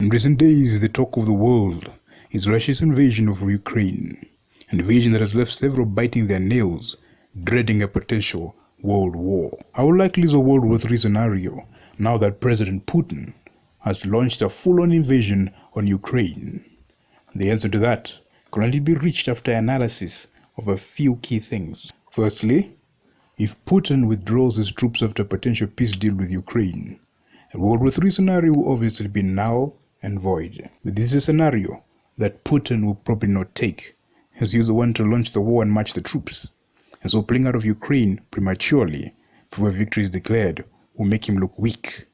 In recent days, the talk of the world is Russia's invasion of Ukraine, an invasion that has left several biting their nails, dreading a potential world war. How likely is a World War III scenario now that President Putin has launched a full-on invasion on Ukraine? The answer to that can only be reached after analysis of a few key things. Firstly, if Putin withdraws his troops after a potential peace deal with Ukraine, a World War III scenario will obviously be null and void. But this is a scenario that Putin will probably not take, as he is the one to launch the war and march the troops. And so pulling out of Ukraine prematurely before victory is declared will make him look weak.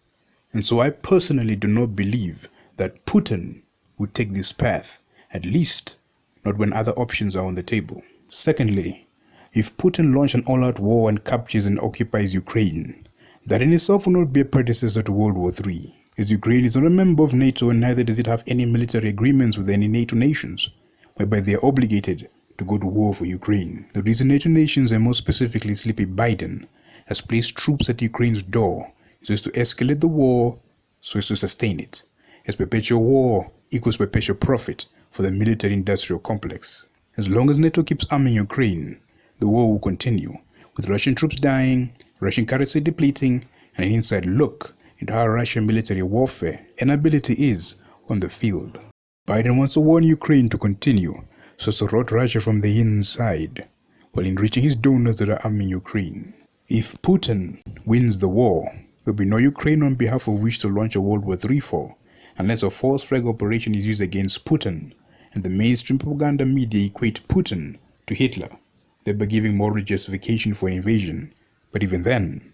And so I personally do not believe that Putin would take this path, at least not when other options are on the table. Secondly, if Putin launches an all-out war and captures and occupies Ukraine, that in itself will not be a predecessor to World War III, as Ukraine is not a member of NATO and neither does it have any military agreements with any NATO nations, whereby they are obligated to go to war for Ukraine. The reason NATO nations, and more specifically Sleepy Biden, has placed troops at Ukraine's door is just to escalate the war so as to sustain it, as perpetual war equals perpetual profit for the military-industrial complex. As long as NATO keeps arming Ukraine, the war will continue, with Russian troops dying, Russian currency depleting, and an inside look into how Russian military warfare and ability is on the field. Biden wants the war in Ukraine to continue, so as to rot Russia from the inside, while enriching his donors that are arming Ukraine. If Putin wins the war, there will be no Ukraine on behalf of which to launch a World War III for, unless a false flag operation is used against Putin, and the mainstream propaganda media equate Putin to Hitler, thereby giving moral justification for an invasion. But even then,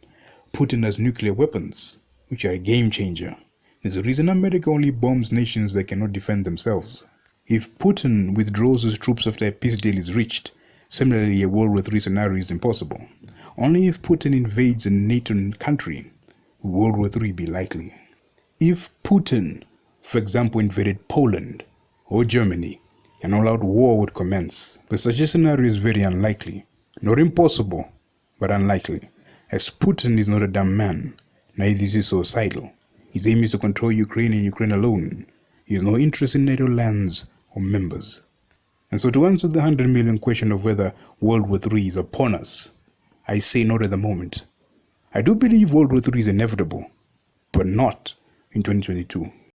Putin has nuclear weapons, which are a game changer. There's a reason America only bombs nations that cannot defend themselves. If Putin withdraws his troops after a peace deal is reached, similarly a World War III scenario is impossible. Only if Putin invades a NATO country will World War III be likely. If Putin, for example, invaded Poland or Germany, an all-out war would commence. But such a scenario is very unlikely. Not impossible, but unlikely, as Putin is not a dumb man, neither is he suicidal. His aim is to control Ukraine and Ukraine alone. He has no interest in NATO lands or members. And so to answer the 100 million question of whether World War III is upon us, I say not at the moment. I do believe World War III is inevitable, but not in 2022.